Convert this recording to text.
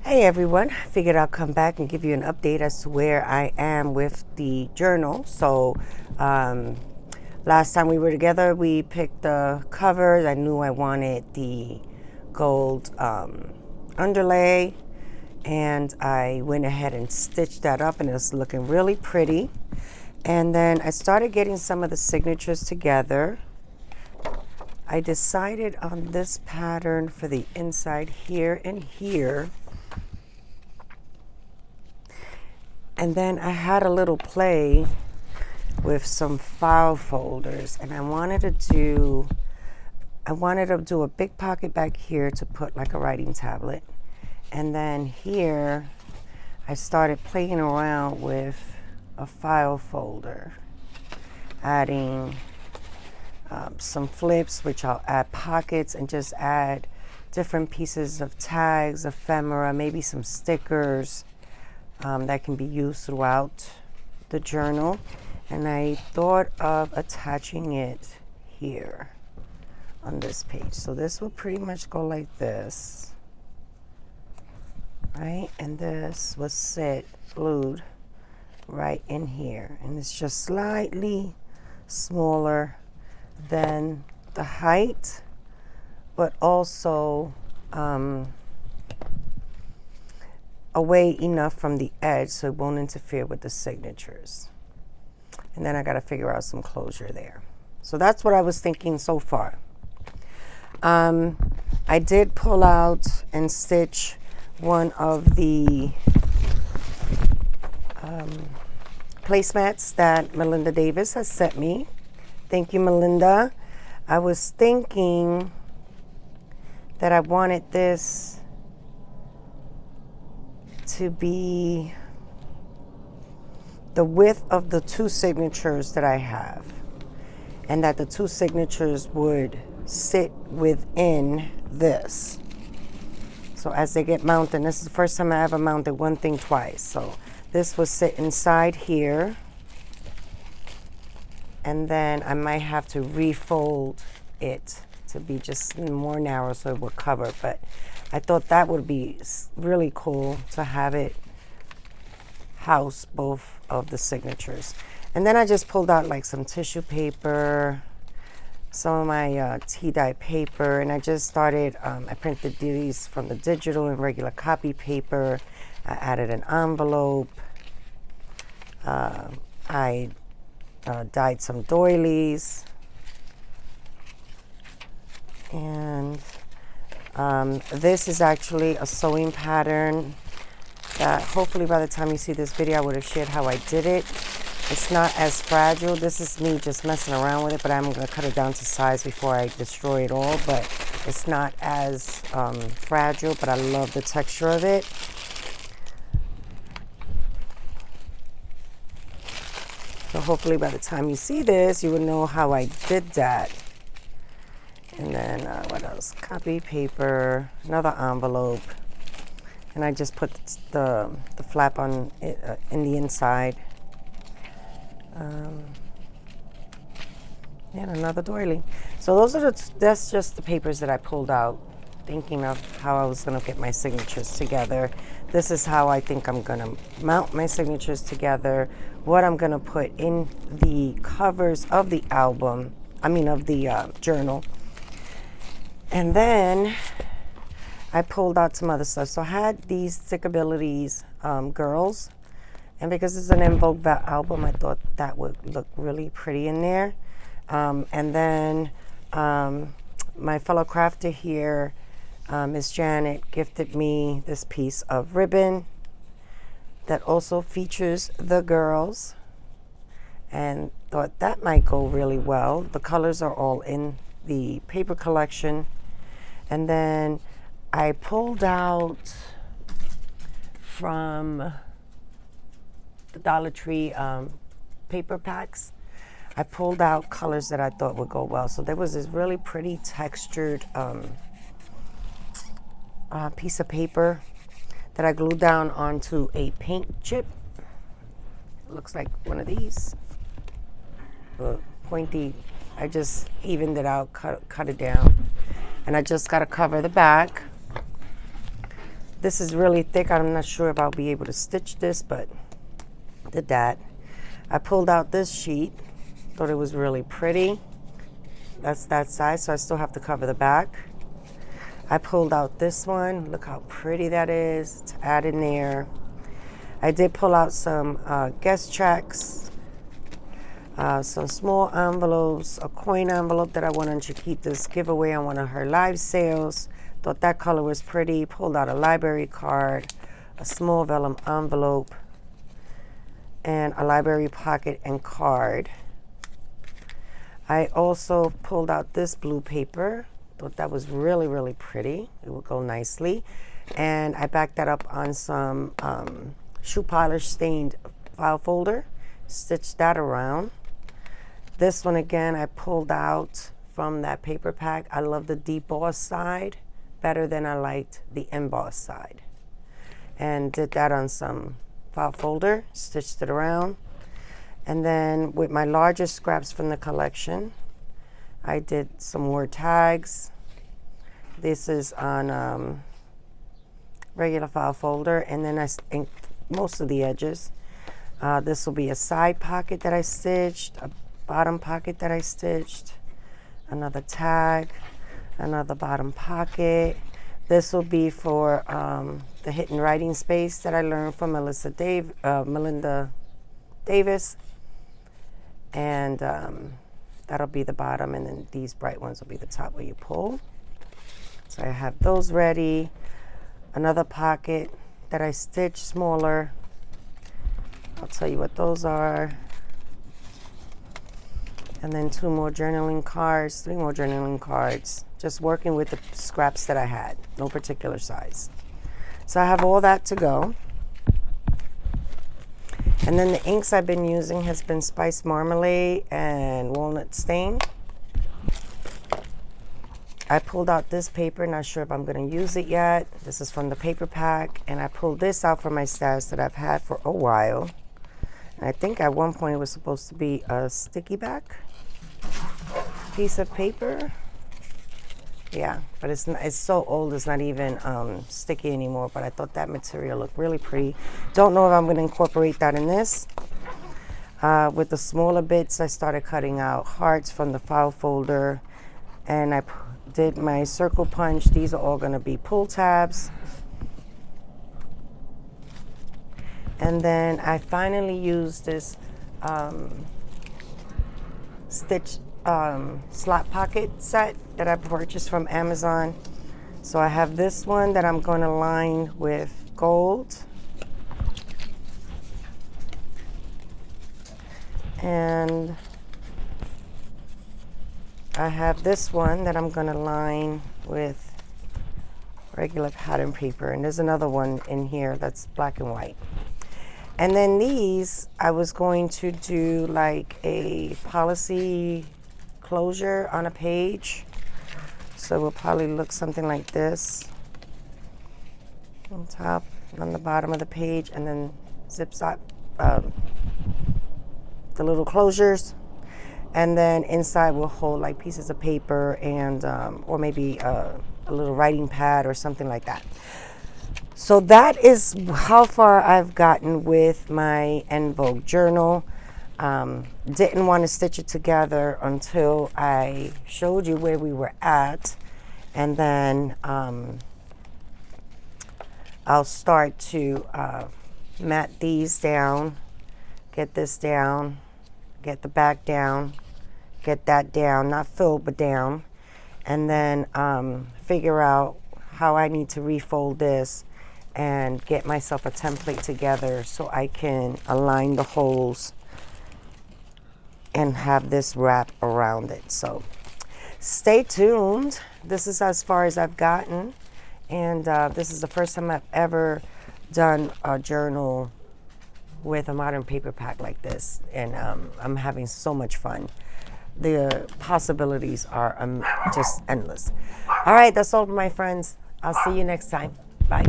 Hey everyone, figured I'll come back and give you an update as to where I am with the journal. Last time we were together, we picked the covers. I knew I wanted the gold underlay, and I went ahead and stitched that up, and it's looking really pretty. And then I started getting some of the signatures together. I decided on this pattern for the inside here and here. And then I had a little play with some file folders, and I wanted to do a big pocket back here to put like a writing tablet. And then here I started playing around with a file folder, adding some flips, which I'll add pockets, and just add different pieces of tags, ephemera, maybe some stickers that can be used throughout the journal. And I thought of attaching it here on this page. So this will pretty much go like this, right? And this will sit glued right in here. And it's just slightly smaller than the height, but also away enough from the edge so it won't interfere with the signatures. And then I got to figure out some closure there. So that's what I was thinking so far. I did pull out and stitch one of the placemats that Melinda Davis has sent me. Thank you, Melinda. I was thinking that I wanted this to be the width of the two signatures that I have, and that the two signatures would sit within this. So as they get mounted, this is the first time I ever mounted one thing twice. So this will sit inside here, and then I might have to refold it to be just more narrow so it will cover. But I thought that would be really cool to have it house both of the signatures. And then I just pulled out like some tissue paper, some of my tea dye paper, and I just started, I printed these from the digital and regular copy paper. I added an envelope. I dyed some doilies. And this is actually a sewing pattern that hopefully by the time you see this video I would have shared how I did it. It's not as fragile. This is me just messing around with it, but I'm going to cut it down to size before I destroy it all. But it's not as fragile, but I love the texture of it. So hopefully by the time you see this, you will know how I did that. And then what else? Copy paper, another envelope, and I just put the flap on it, in the inside, and another doily. So that's just the papers that I pulled out, thinking of how I was going to get my signatures together. This is how I think I'm going to mount my signatures together. What I'm going to put in the covers of the album, of the journal. And then I pulled out some other stuff. So I had these Stickabilities girls. And because it's an En Vogue album, I thought that would look really pretty in there. And then my fellow crafter here, Miss Janet, gifted me this piece of ribbon that also features the girls. And thought that might go really well. The colors are all in the paper collection. And then I pulled out from the Dollar Tree paper packs. I pulled out colors that I thought would go well. So there was this really pretty textured piece of paper that I glued down onto a paint chip. It looks like one of these. Pointy. I just evened it out, cut it down. And I just got to cover the back. This is really thick. I'm not sure if I'll be able to stitch this, but did that. I pulled out this sheet. Thought it was really pretty. That's that size, so I still have to cover the back. I pulled out this one. Look how pretty that is. To add in there. I did pull out some guest checks, some small envelopes, a coin envelope that I wanted to keep this giveaway on one of her live sales. Thought that color was pretty. Pulled out a library card, a small vellum envelope, and a library pocket and card. I also pulled out this blue paper. Thought that was really, really pretty. It would go nicely. And I backed that up on some shoe polish stained file folder. Stitched that around. This one again, I pulled out from that paper pack. I love the debossed side better than I liked the embossed side. And did that on some file folder, stitched it around. And then with my largest scraps from the collection, I did some more tags. This is on regular file folder, and then I inked most of the edges. This will be a side pocket that I stitched, a bottom pocket that I stitched, another tag, another bottom pocket. This will be for the hidden writing space that I learned from Melinda Davis. And that'll be the bottom, and then these bright ones will be the top where you pull. So I have those ready. Another pocket that I stitched smaller. I'll tell you what those are. And then 2 more journaling cards, 3 more journaling cards. Just working with the scraps that I had, no particular size. So I have all that to go. And then the inks I've been using has been Spice Marmalade and Walnut Stain. I pulled out this paper, not sure if I'm going to use it yet. This is from the paper pack, and I pulled this out from my stash that I've had for a while. And I think at one point it was supposed to be a sticky back piece of paper. Yeah, but it's so old, it's not even sticky anymore, but I thought that material looked really pretty. Don't know if I'm going to incorporate that in this. With the smaller bits, I started cutting out hearts from the file folder, and I did my circle punch. These are all going to be pull tabs. And then I finally used this stitch slot pocket set that I purchased from Amazon. So I have this one that I'm going to line with gold. And I have this one that I'm going to line with regular pattern paper. And there's another one in here that's black and white. And then these, I was going to do like a policy closure on a page. So it will probably look something like this. On top, on the bottom of the page, and then zip zop the little closures. And then inside will hold like pieces of paper and, or maybe a little writing pad or something like that. So that is how far I've gotten with my Vogue journal. Didn't want to stitch it together until I showed you where we were at. And then I'll start to mat these down, get this down, get the back down, get that down, not filled but down, and then figure out how I need to refold this and get myself a template together so I can align the holes and have this wrap around it. So stay tuned. This is as far as I've gotten, and this is the first time I've ever done a journal with a modern paper pack like this, and I'm having so much fun. The possibilities are just endless. All right, that's all, my friends. I'll see you next time. Bye.